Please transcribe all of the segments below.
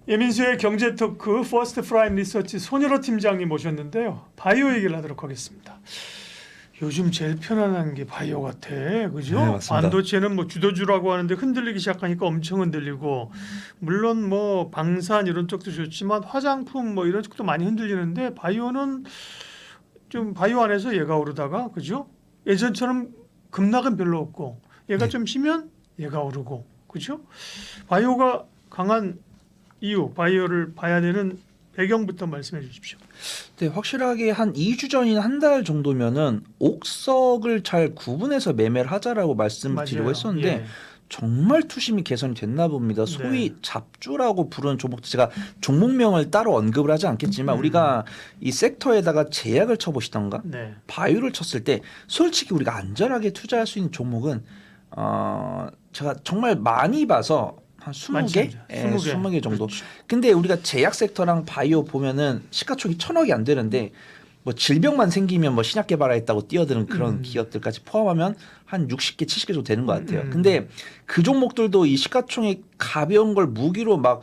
예민수의 경제 토크 퍼스트 프라임 리서치 손일호 팀장님 모셨는데요. 바이오 얘기를 하도록 하겠습니다. 요즘 제일 편안한 게 바이오 같아, 그죠? 네, 맞습니다. 반도체는 뭐 주도주라고 하는데 흔들리기 시작하니까 엄청 흔들리고, 물론 뭐 방산 이런 쪽도 좋지만 화장품 뭐 이런 쪽도 많이 흔들리는데 바이오는 좀 바이오 안에서 얘가 오르다가, 그죠? 예전처럼 급락은 별로 없고, 얘가 좀 쉬면 얘가 오르고, 그죠? 바이오가 강한 이유, 바이오를 봐야 되는 배경부터 말씀해 주십시오. 네, 확실하게 한 2주 전이나 한 달 정도면은 옥석을 잘 구분해서 매매를 하자라고 말씀드리고 맞아요. 했었는데 예. 정말 투심이 개선이 됐나 봅니다. 소위 네. 잡주라고 부르는 종목도 제가 종목명을 따로 언급을 하지 않겠지만 우리가 이 섹터에다가 제약을 쳐보시던가 네. 바이오를 쳤을 때 솔직히 우리가 안전하게 투자할 수 있는 종목은 제가 정말 많이 봐서 한 20개? 많습니다. 예, 20개. 20개 정도. 그렇죠. 근데 우리가 제약 섹터랑 바이오 보면은 시가총이 1,000억이 안 되는데 뭐 질병만 생기면 뭐 신약 개발했다고 뛰어드는 그런 기업들까지 포함하면 한 60개, 70개 정도 되는 것 같아요. 근데 그 종목들도 이 시가총액 가벼운 걸 무기로 막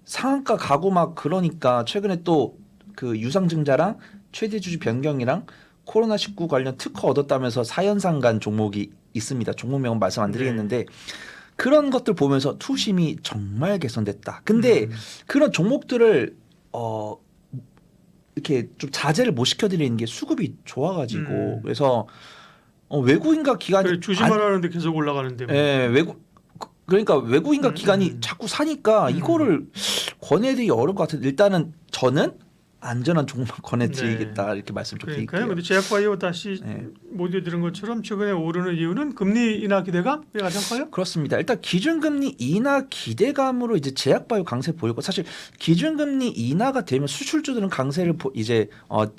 상한가 가고 막 그러니까 최근에 또 그 유상증자랑 최대 주주 변경이랑 코로나19 관련 특허 얻었다면서 사연상 간 종목이 있습니다. 종목명은 말씀 안 드리겠는데 그런 것들 보면서 투심이 정말 개선됐다. 근데 그런 종목들을 이렇게 좀 자제를 못 시켜드리는 게 수급이 좋아가지고 그래서 외국인과 기관이 그래, 조심하라는데 계속 올라가는데. 뭐. 그러니까 외국인과 기관이 자꾸 사니까 이거를 권해드리기 어려울 것 같은데 일단은 저는 안전한 종목만 권해드리겠다 이렇게 말씀 좀 그러니까요. 드릴게요. 근데 제약바이오 다시 네. 모두들은 것처럼 최근에 오르는 이유는 금리 인하 기대감 가장 커요? 그렇습니다. 일단 기준금리 인하 기대감으로 이제 제약바이오 강세 보이고 사실 기준금리 인하가 되면 수출주들은 강세를 이제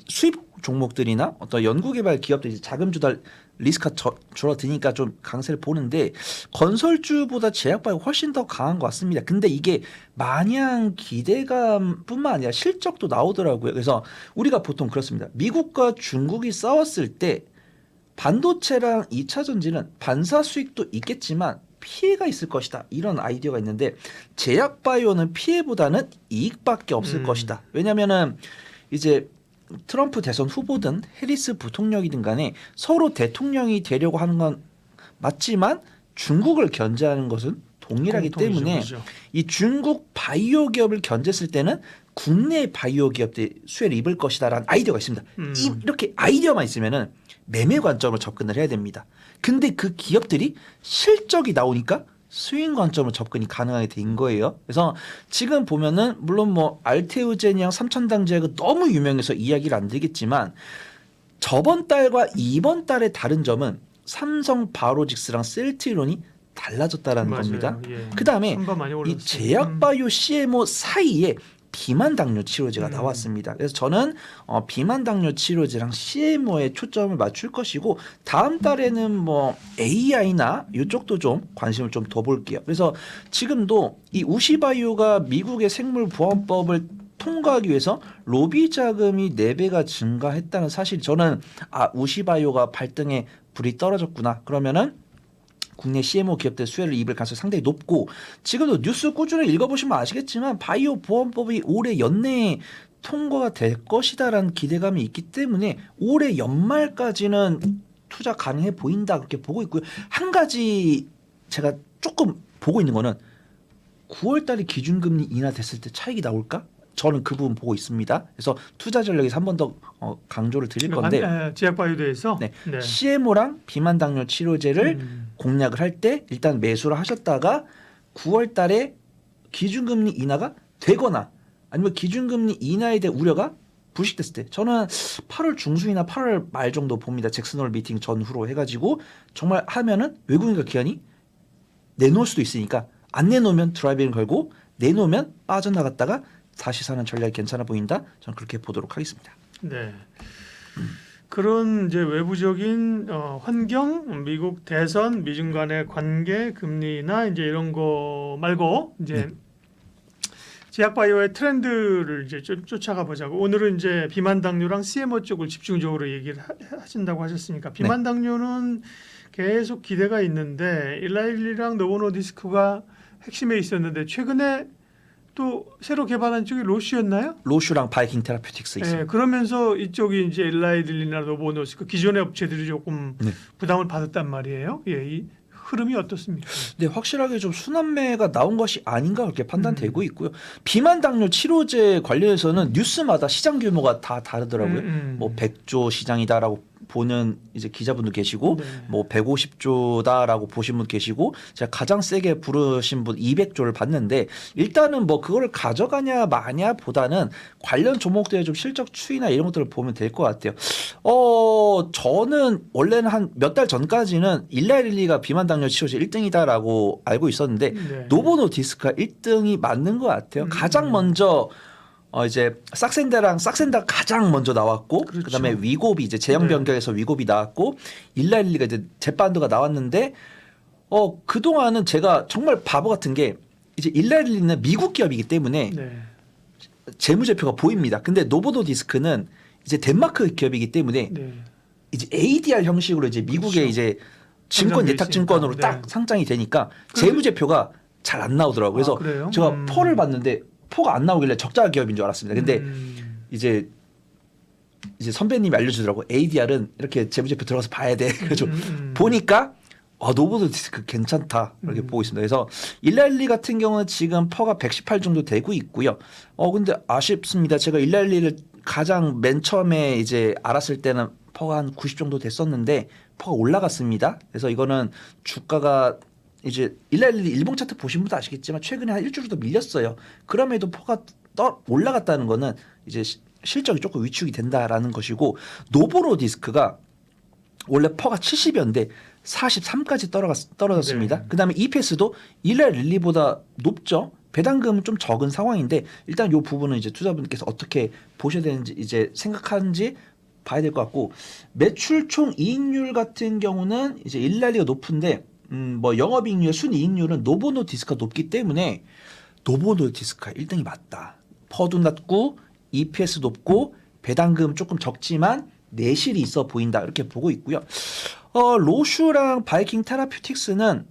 수입 종목들이나 어떤 연구개발 기업들 이제 자금 조달 리스크가 줄어드니까 좀 강세를 보는데 건설주보다 제약바이오 훨씬 더 강한 것 같습니다. 근데 이게 마냥 기대감뿐만 아니라 실적도 나오더라고요. 그래서 우리가 보통 그렇습니다. 미국과 중국이 싸웠을 때 반도체랑 2차 전지는 반사 수익도 있겠지만 피해가 있을 것이다. 이런 아이디어가 있는데 제약바이오는 피해보다는 이익밖에 없을 것이다. 왜냐하면은 이제 트럼프 대선 후보든 해리스 부통령이든 간에 서로 대통령이 되려고 하는 건 맞지만 중국을 견제하는 것은 동일하기 공통이죠, 때문에 그죠? 이 중국 바이오 기업을 견제했을 때는 국내 바이오 기업들이 수혜를 입을 것이다라는 아이디어가 있습니다. 이렇게 아이디어만 있으면은 매매 관점으로 접근을 해야 됩니다. 근데 그 기업들이 실적이 나오니까 수익 관점으로 접근이 가능하게 된 거예요. 그래서 지금 보면은 물론 뭐 알테오젠이랑 삼천당 제약은 너무 유명해서 이야기를 안 드리겠지만 저번 달과 이번 달의 다른 점은 삼성 바로직스랑 셀트리온이 달라졌다라는 맞아요. 겁니다. 예. 그다음에 선반 많이 이 올랐어요. 제약바이오 CMO 사이에 비만 당뇨 치료제가 나왔습니다. 그래서 저는 비만 당뇨 치료제랑 CMO에 초점을 맞출 것이고 다음 달에는 뭐 AI나 이쪽도 좀 관심을 좀 더 볼게요. 그래서 지금도 이 우시바이오가 미국의 생물보안법을 통과하기 위해서 로비 자금이 4배가 증가했다는 사실 저는 우시바이오가 발등에 불이 떨어졌구나. 그러면은 국내 CMO 기업들 수혜를 입을 가능성이 상당히 높고 지금도 뉴스 꾸준히 읽어보시면 아시겠지만 바이오 보안법이 올해 연내에 통과가 될 것이다라는 기대감이 있기 때문에 올해 연말까지는 투자 가능해 보인다 그렇게 보고 있고요. 한 가지 제가 조금 보고 있는 거는 9월 달에 기준금리 인하됐을 때 차익이 나올까? 저는 그 부분 보고 있습니다. 그래서 투자 전략에서 한 번 더 강조를 드릴 건데 제약바이오에 대해서 네. CMO랑 비만 당뇨 치료제를 공략을 할 때 일단 매수를 하셨다가 9월 달에 기준금리 인하가 되거나 아니면 기준금리 인하에 대한 우려가 부식됐을 때 저는 8월 중순이나 8월 말 정도 봅니다. 잭슨홀 미팅 전후로 해가지고 정말 하면은 외국인과 기관이 내놓을 수도 있으니까 안 내놓으면 드라이빙 걸고 내놓으면 빠져나갔다가 다시 사는 전략이 괜찮아 보인다. 저는 그렇게 보도록 하겠습니다. 네. 그런 이제 외부적인 환경, 미국 대선, 미중 간의 관계, 금리나 이제 이런 거 말고 이제 제약바이오의 트렌드를 이제 좀 쫓아가 보자고. 오늘은 이제 비만 당뇨랑 CMO 쪽을 집중적으로 얘기를 하신다고 하셨으니까 비만 당뇨는 계속 기대가 있는데 일라일리랑 노보노디스크가 핵심에 있었는데 최근에 또 새로 개발한 쪽이 로시였나요? 로슈랑 바이킹 테라퓨틱스 있습니다. 네, 그러면서 이쪽이 이제 엘라이릴리나 노보노스크 기존의 업체들이 조금 네. 부담을 받았단 말이에요. 예, 이 흐름이 어떻습니까? 네, 확실하게 좀 순환매가 나온 것이 아닌가 그렇게 판단되고 있고요. 비만 당뇨 치료제 관련해서는 뉴스마다 시장 규모가 다 다르더라고요. 뭐 100조 시장이다라고 보는 이제 기자분도 계시고 네. 뭐 150조다라고 보신 분 계시고 제가 가장 세게 부르신 분 200조를 봤는데 일단은 뭐 그거를 가져가냐 마냐 보다는 관련 종목들의 좀 실적 추이나 이런 것들을 보면 될 것 같아요. 저는 원래는 한 몇 달 전까지는 일라일리가 비만 당뇨 치료제 1등이다라고 알고 있었는데 네. 노보노디스크가 1등이 맞는 것 같아요. 가장 먼저 이제 싹센다가 가장 먼저 나왔고 그렇죠. 그다음에 위고비 이제 제형 네. 변경에서 위고비 나왔고 일라일리가 이제 제반도가 나왔는데 그동안은 제가 정말 바보 같은 게 이제 일라일리는 미국 기업이기 때문에 네. 재무제표가 보입니다. 근데 노보노디스크는 이제 덴마크 기업이기 때문에 네. 이제 ADR 형식으로 이제 미국의 그렇죠. 이제 증권 상장돼 예탁 증권으로 있으니까. 딱 네. 상장이 되니까 재무제표가 잘 안 나오더라고요. 그래서 그래요? 제가 포를 봤는데 포가 안 나오길래 적자 기업인 줄 알았습니다. 근데 이제 선배님이 알려주더라고. ADR은 이렇게 재무제표 들어가서 봐야 돼. 그래서 보니까 노보노디스크 괜찮다 이렇게 보고 있습니다. 그래서 일라일리 같은 경우는 지금 퍼가 118 정도 되고 있고요. 근데 아쉽습니다. 제가 일라일리를 가장 맨 처음에 이제 알았을 때는 퍼가 한 90 정도 됐었는데 퍼가 올라갔습니다. 그래서 이거는 주가가 이제 일라일리 일봉 차트 보신 분도 아시겠지만 최근에 한 일주일 정도 밀렸어요. 그럼에도 퍼가 올라갔다는 거는 이제 실적이 조금 위축이 된다라는 것이고 노보노디스크가 원래 퍼가 70이었는데 43까지 떨어졌습니다. 네. 그다음에 EPS도 일라일리보다 높죠. 배당금은 좀 적은 상황인데 일단 이 부분은 이제 투자분께서 어떻게 보셔야 되는지 이제 생각하는지 봐야 될 것 같고 매출 총 이익률 같은 경우는 이제 일라일리가 높은데 뭐 영업이익률 순이익률은 노보노디스크가 높기 때문에 노보노디스크가 1등이 맞다. 퍼도 낮고 EPS 높고 배당금 조금 적지만 내실이 있어 보인다 이렇게 보고 있고요. 로슈랑 바이킹 테라퓨틱스는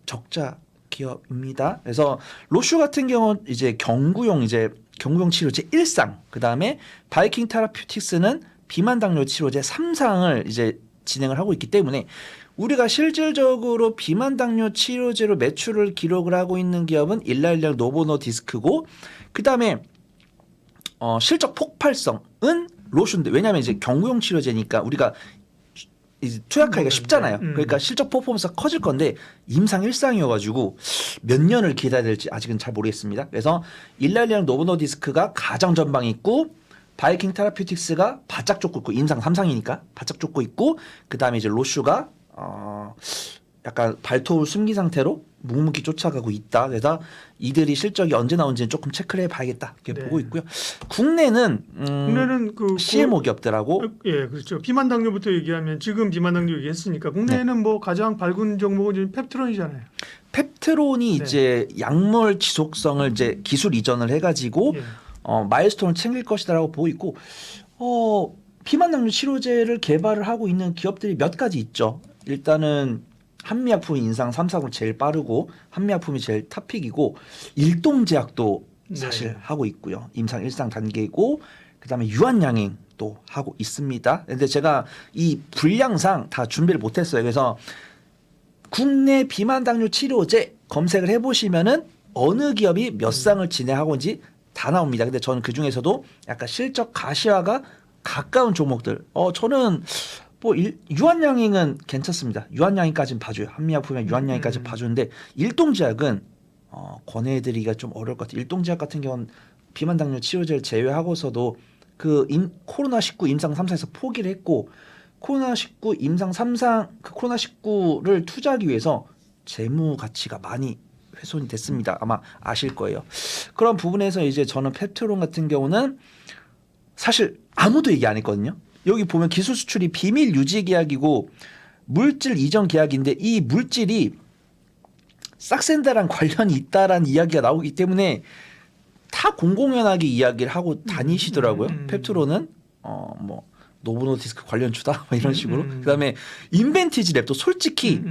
적자 기업입니다. 그래서 로슈 같은 경우는 이제 경구용 치료제 1상, 그다음에 바이킹 테라퓨틱스는 비만 당뇨 치료제 3상을 이제 진행을 하고 있기 때문에 우리가 실질적으로 비만 당뇨 치료제로 매출을 기록을 하고 있는 기업은 일라일리랑 노보노디스크고 그다음에 실적 폭발성은 로슈인데 왜냐하면 이제 경구용 치료제니까 우리가 이제 투약하기가 쉽잖아요. 그러니까 실적 퍼포먼스가 커질 건데 임상 1상이어가지고 몇 년을 기다려야 될지 아직은 잘 모르겠습니다. 그래서 일라일리랑 노보노디스크가 가장 전방 있고 바이킹 테라퓨틱스가 바짝 쫓고 있고 임상 3상이니까 바짝 쫓고 있고 그 다음에 이제 로슈가 약간 발톱을 숨긴 상태로 묵묵히 쫓아가고 있다. 그래서 이들이 실적이 언제 나온지는 조금 체크를 해봐야겠다 이렇게 네. 보고 있고요. 국내는 그 CMO 기업들하고 예, 그렇죠. 비만 당뇨부터 얘기하면 지금 비만 당뇨 얘기했으니까 국내에는 뭐 가장 밝은 종목은 지금 펩트론이잖아요. 펩트론이 네. 이제 약물 지속성을 이제 기술 이전을 해가지고 예. 마일스톤을 챙길 것이다라고 보고 있고 비만 당뇨 치료제를 개발을 하고 있는 기업들이 몇 가지 있죠. 일단은 한미약품이 인상 3상으로 제일 빠르고 한미약품이 제일 탑픽이고 일동제약도 사실 네. 하고 있고요. 임상 1상 단계이고 그다음에 유한양행도 하고 있습니다. 근데 제가 이 분량상 다 준비를 못했어요. 그래서 국내 비만 당뇨 치료제 검색을 해보시면은 어느 기업이 몇 상을 진행하고 있는지 다 나옵니다. 근데 저는 그 중에서도 약간 실적 가시화가 가까운 종목들. 저는 뭐 유한양행은 괜찮습니다. 유한양행까지는 봐줘요. 한미약품이랑 유한양행까지 봐주는데 일동제약은 권해드리기가 좀 어려울 것 같아요. 일동제약 같은 경우는 비만 당뇨 치료제를 제외하고서도 그 코로나19 임상 3상에서 포기를 했고 코로나19 임상 3상 그 코로나19를 투자하기 위해서 재무 가치가 많이 훼손이 됐습니다. 아마 아실 거예요. 그런 부분에서 이제 저는 펩트론 같은 경우는 사실 아무도 얘기 안 했거든요. 여기 보면 기술 수출이 비밀 유지 계약이고 물질 이전 계약인데 이 물질이 싹센다랑 관련이 있다라는 이야기가 나오기 때문에 다 공공연하게 이야기를 하고 다니시더라고요. 펩트론은 뭐 노보노디스크 관련주다 뭐 이런 식으로. 그다음에 인벤티지 랩도 솔직히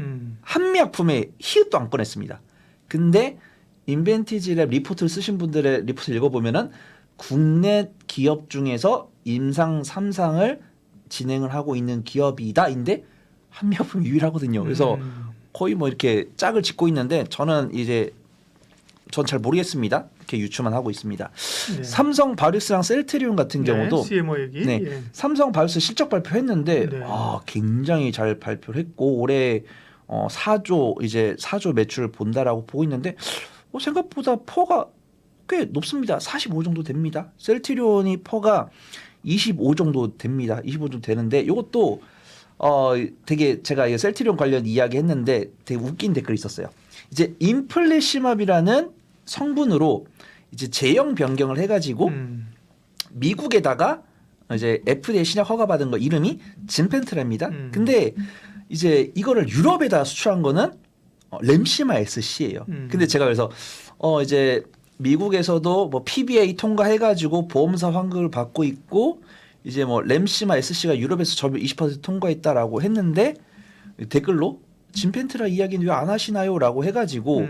한미약품에 히읗도 안 꺼냈습니다. 근데 인벤티지랩 리포트를 쓰신 분들의 리포트 읽어보면은 국내 기업 중에서 임상 3상을 진행을 하고 있는 기업이다인데 한미약품이 유일하거든요. 그래서 거의 뭐 이렇게 짝을 짓고 있는데 저는 이제 전 잘 모르겠습니다. 이렇게 유추만 하고 있습니다. 네. 삼성 바이오스랑 셀트리온 같은 경우도 CMO 얘기. 네. 예. 삼성 바이오스 실적 발표했는데 네. 굉장히 잘 발표를 했고 올해 4조 매출을 본다라고 보고 있는데 생각보다 퍼가 꽤 높습니다. 45 정도 됩니다. 셀트리온이 퍼가 25 정도 됩니다. 25 정도 되는데 이것도 되게 제가 이 셀트리온 관련 이야기 했는데 되게 웃긴 댓글이 있었어요. 이제 인플레시맙이라는 성분으로 이제 제형 변경을 해가지고 미국에다가 이제 FDA 신약 허가받은 거 이름이 진펜트라입니다. 근데 이제 이거를 유럽에다 수출한 거는 렘시마 SC예요. 근데 제가 그래서 이제 미국에서도 뭐 PBA 통과해가지고 보험사 환급을 받고 있고 이제 뭐 렘시마 SC가 유럽에서 점유 20% 통과했다라고 했는데 댓글로 진펜트라 이야기는 왜 안 하시나요?라고 해가지고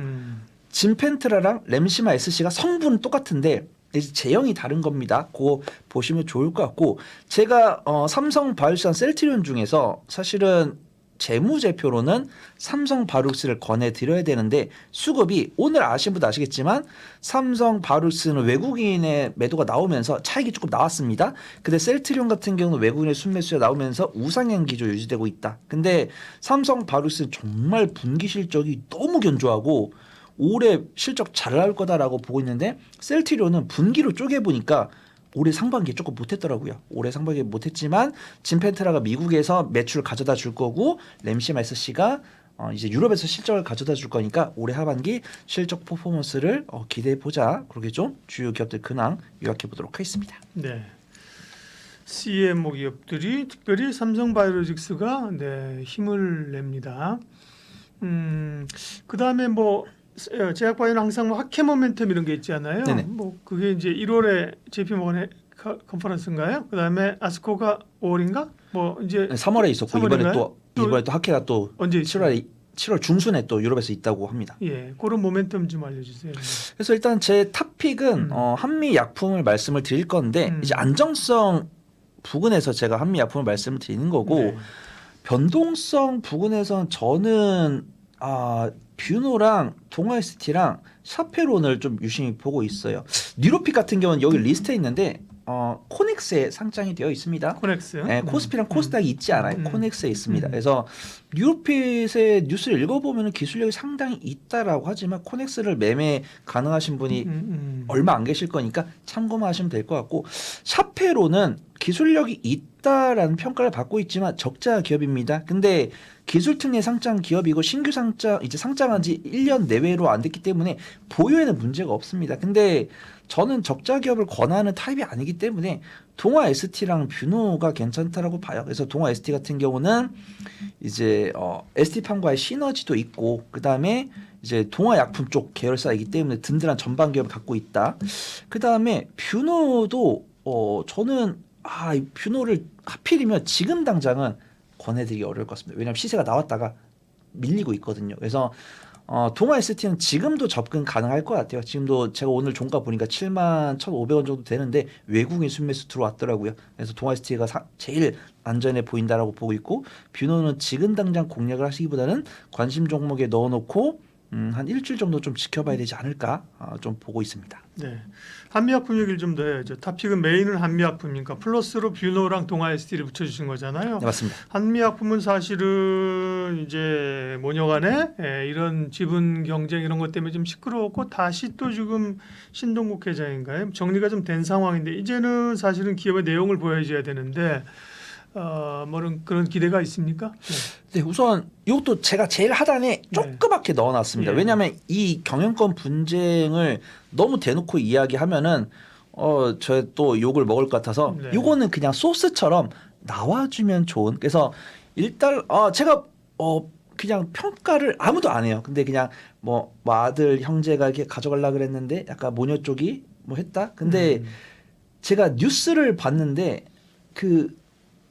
진펜트라랑 렘시마 SC가 성분은 똑같은데 이제 제형이 다른 겁니다. 그거 보시면 좋을 것 같고 제가 삼성 바이오스랑 셀트리온 중에서 사실은 재무제표로는 삼성 바이오스를 권해드려야 되는데 수급이 오늘 아신 분도 아시겠지만 삼성 바이오스는 외국인의 매도가 나오면서 차익이 조금 나왔습니다. 근데 셀트리온 같은 경우는 외국인의 순매수가 나오면서 우상향 기조 유지되고 있다. 근데 삼성 바이오스는 정말 분기 실적이 너무 견조하고 올해 실적 잘 나올 거다라고 보고 있는데 셀트리온은 분기로 쪼개보니까 올해 상반기에 조금 못했더라고요. 올해 상반기에 못했지만 진펜트라가 미국에서 매출 가져다 줄 거고 렘시마 SC가 이제 유럽에서 실적을 가져다 줄 거니까 올해 하반기 실적 퍼포먼스를 기대해 보자. 그렇게 좀 주요 기업들 근황 요약해 보도록 하겠습니다. 네. CMO 기업들이 특별히 삼성바이오로직스가 힘을 냅니다. 그다음에 뭐 제약바이오는 항상 뭐 학회 모멘텀 이런 게 있잖아요. 네네. 뭐 그게 이제 1월에 JP 모건의 컨퍼런스인가요? 그다음에 아스코가 5월인가? 뭐 이제 3월에 있었고 3월인가요? 이번에 또 학회가 또 언제 7월 중순에 또 유럽에서 있다고 합니다. 예, 그런 모멘텀 좀 알려주세요. 그래서 일단 제 탑픽은 한미 약품을 말씀을 드릴 건데 이제 안정성 부분에서 제가 한미 약품을 말씀을 드리는 거고 네. 변동성 부분에서는 저는 뷰노랑 동아ST랑 샤페론을 좀 유심히 보고 있어요. 뉴로픽 같은 경우는 여기 리스트에 있는데 코넥스에 상장이 되어 있습니다. 코넥스. 네, 코스피랑 코스닥이 있지 않아요. 코넥스에 있습니다. 그래서 뉴로핏의 뉴스를 읽어보면 기술력이 상당히 있다라고 하지만 코넥스를 매매 가능하신 분이 얼마 안 계실 거니까 참고만 하시면 될 것 같고 샤페로는 기술력이 있다라는 평가를 받고 있지만 적자 기업입니다. 근데 기술특례 상장 기업이고 신규 상장 이제 상장한 지 1년 내외로 안 됐기 때문에 보유에는 문제가 없습니다. 근데 저는 적자 기업을 권하는 타입이 아니기 때문에 동아 ST랑 뷰노가 괜찮다라고 봐요. 그래서 동아 ST 같은 경우는 이제 ST팜과의 시너지도 있고 그다음에 이제 동아 약품 쪽 계열사이기 때문에 든든한 전방 기업을 갖고 있다. 그다음에 뷰노도 저는 이 뷰노를 하필이면 지금 당장은 권해드리기 어려울 것 같습니다. 왜냐하면 시세가 나왔다가 밀리고 있거든요. 그래서 동아 ST는 지금도 접근 가능할 것 같아요. 지금도 제가 오늘 종가 보니까 71,500원 정도 되는데 외국인 순매수 들어왔더라고요. 그래서 동아 ST가 제일 안전해 보인다라고 보고 있고 뷰노는 지금 당장 공략을 하시기보다는 관심 종목에 넣어놓고 한 일주일 정도 좀 지켜봐야 되지 않을까 좀 보고 있습니다. 네, 한미약품 얘기를 좀 더 해야죠. 탑픽은 메인은 한미약품이니까 플러스로 뷰노랑 동아 ST를 붙여주신 거잖아요. 네, 맞습니다. 한미약품은 사실은 이제 모녀간에 이런 지분 경쟁 이런 것 때문에 좀 시끄러웠고 다시 또 지금 신동국 회장인가요? 정리가 좀 된 상황인데 이제는 사실은 기업의 내용을 보여줘야 되는데 그런 기대가 있습니까? 네, 우선 이것도 제가 제일 하단에 조그맣게 넣어놨습니다. 예. 왜냐하면 이 경영권 분쟁을 너무 대놓고 이야기하면은 저 또 욕을 먹을 것 같아서 네. 이거는 그냥 소스처럼 나와주면 좋은. 그래서 일단 제가 그냥 평가를 아무도 안 해요. 근데 그냥 뭐 아들 형제가 이렇게 가져가려 그랬는데 약간 모녀 쪽이 뭐 했다. 근데 제가 뉴스를 봤는데 그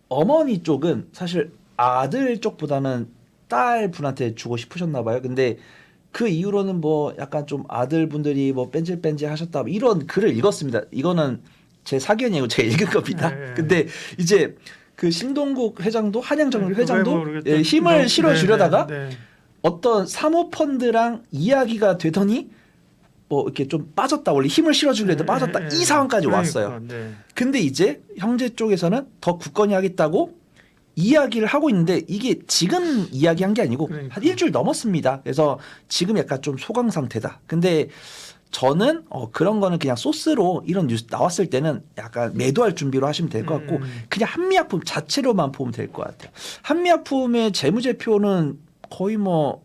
어머니 쪽은 사실 아들 쪽보다는 딸 분한테 주고 싶으셨나 봐요. 근데 그 이후로는 뭐 약간 좀 아들분들이 뭐 뺀질뺀질 하셨다 이런 글을 읽었습니다. 이거는 제 사견이고 제가 읽은 겁니다. 네. 근데 이제 그 신동국 회장도 한양정일 회장도 모르겠다. 예, 힘을 네, 실어주려다가 네. 어떤 사모펀드랑 이야기가 되더니 뭐 이렇게 좀 빠졌다. 원래 힘을 실어주려다 빠졌다. 이 상황까지 왔어요. 네. 근데 이제 형제 쪽에서는 더 굳건히 하겠다고 이야기를 하고 있는데 이게 지금 이야기한 게 아니고 그러니까. 한 일주일 넘었습니다. 그래서 지금 약간 좀 소강 상태다. 근데 저는 그런 거는 그냥 소스로 이런 뉴스 나왔을 때는 약간 매도할 준비로 하시면 될 것 같고 그냥 한미약품 자체로만 보면 될 것 같아요. 한미약품의 재무제표는 거의 뭐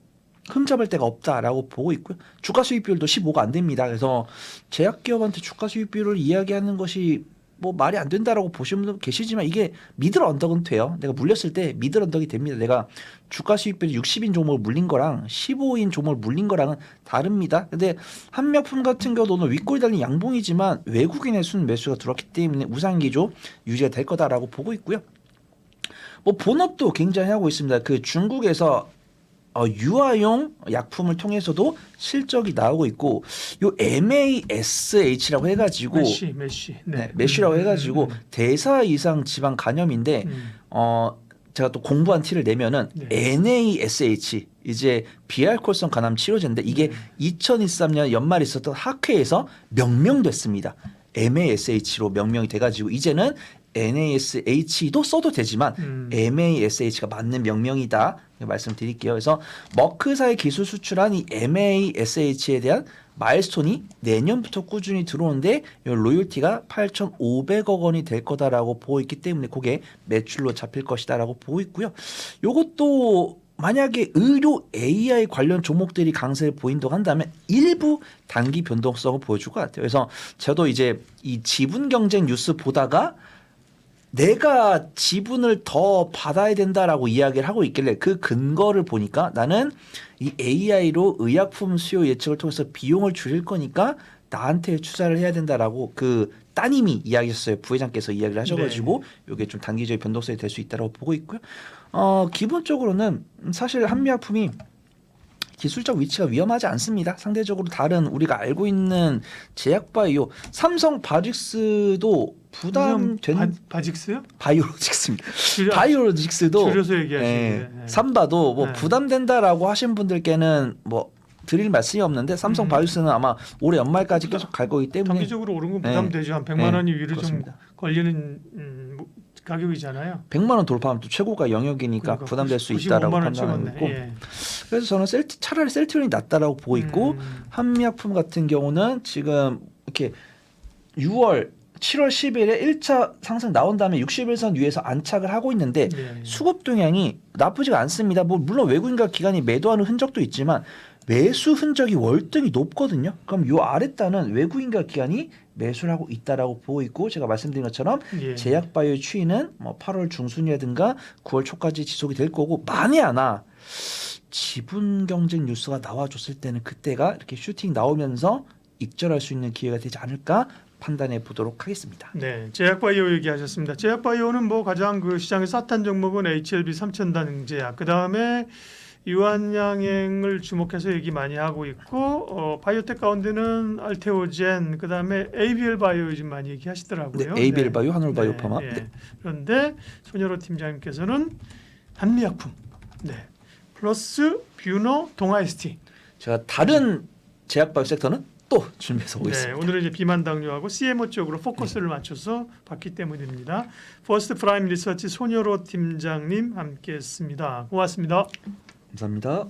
흠잡을 데가 없다라고 보고 있고요. 주가 수익비율도 15가 안 됩니다. 그래서 제약기업한테 주가 수익비율을 이야기하는 것이 뭐 말이 안 된다라고 보시는 분도 계시지만 이게 미들 언덕은 돼요. 내가 물렸을 때 미들 언덕이 됩니다. 내가 주가 수익비율 60인 종목을 물린 거랑 15인 종목을 물린 거랑은 다릅니다. 근데 한미약품 같은 경우도 오늘 윗골이 달린 양봉이지만 외국인의 순 매수가 들어왔기 때문에 우상기조 유지가 될 거다라고 보고 있고요. 뭐 본업도 굉장히 하고 있습니다. 그 중국에서 유아용 약품을 통해서도 실적이 나오고 있고 요 MASH라고 해가지고 메쉬. 네, 메쉬라고 해가지고 대사 이상 지방 간염인데 제가 또 공부한 티를 내면은 네. NASH 이제 비알코올성 간암 치료제인데 이게 2023년 연말에 있었던 학회에서 명명됐습니다. MASH로 명명이 돼가지고 이제는 NASH도 써도 되지만 MASH가 맞는 명명이다 말씀드릴게요. 그래서 머크사의 기술 수출한 이 MASH에 대한 마일스톤이 내년부터 꾸준히 들어오는데 이 로열티가 8,500억 원이 될 거다라고 보고 있기 때문에 그게 매출로 잡힐 것이다라고 보고 있고요. 요것도 만약에 의료 AI 관련 종목들이 강세를 보인다고 한다면 일부 단기 변동성을 보여줄 것 같아요. 그래서 저도 이제 이 지분 경쟁 뉴스 보다가 내가 지분을 더 받아야 된다라고 이야기를 하고 있길래 그 근거를 보니까 나는 이 AI로 의약품 수요 예측을 통해서 비용을 줄일 거니까 나한테 투자를 해야 된다라고 그 따님이 이야기했어요. 부회장께서 이야기를 하셔가지고 이게 좀 단기적인 변동성이 될 수 있다라고 보고 있고요. 기본적으로는 사실 한미약품이 기술적 위치가 위험하지 않습니다. 상대적으로 다른 우리가 알고 있는 제약바이오, 삼성 바직스도 부담된 바직스요? 바이오로직스입니다. 바이오로직스도 줄여서 얘기하시는데 삼바도 뭐 부담된다라고 하신 분들께는 뭐 드릴 말씀이 없는데 삼성 바이오스는 아마 올해 연말까지 계속 갈 거기 때문에 단기적으로 오른 건 부담되죠. 한 100만 원이 위로 그렇습니다. 좀 걸리는 가격이잖아요. 100만 원 돌파하면 또 최고가 영역이니까 그러니까 부담될 수 있다라고 95만 원 판단하고 찍었네. 있고 예. 그래서 저는 차라리 셀트리온이 낫다라고 보고 있고 한미약품 같은 경우는 지금 이렇게 6월 7월 10일에 1차 상승 나온 다음에 61선 위에서 안착을 하고 있는데 수급 동향이 나쁘지가 않습니다. 뭐 물론 외국인과 기관이 매도하는 흔적도 있지만 매수 흔적이 월등히 높거든요. 그럼 요 아랫단은 외국인과 기관이 매수를 하고 있다라고 보고 있고 제가 말씀드린 것처럼 제약바이오 추이는 뭐 8월 중순이라든가 9월 초까지 지속이 될 거고 만에 하나 지분 경쟁 뉴스가 나와줬을 때는 그때가 이렇게 슈팅 나오면서 익절할 수 있는 기회가 되지 않을까 판단해 보도록 하겠습니다. 네, 제약바이오 얘기하셨습니다. 제약바이오는 뭐 가장 그 시장에서 핫한 종목은 HLB 3000단 제약. 그 다음에 유한양행을 주목해서 얘기 많이 하고 있고 바이오텍 가운데는 알테오젠, 그 다음에 ABL 바이오 요즘 많이 얘기하시더라고요. 네, ABL 바이오, 한올 바이오 파마. 네. 그런데 손여로 팀장님께서는 한미약품, 플러스 뷰노, 동아ST. 제가 다른 제약바이오 섹터는 또 준비해서 오겠습니다. 오늘은 이제 비만 당뇨하고 CMO 쪽으로 포커스를 맞춰서 봤기 때문입니다. 퍼스트 프라임 리서치 손여로 팀장님 함께했습니다. 고맙습니다. 감사합니다.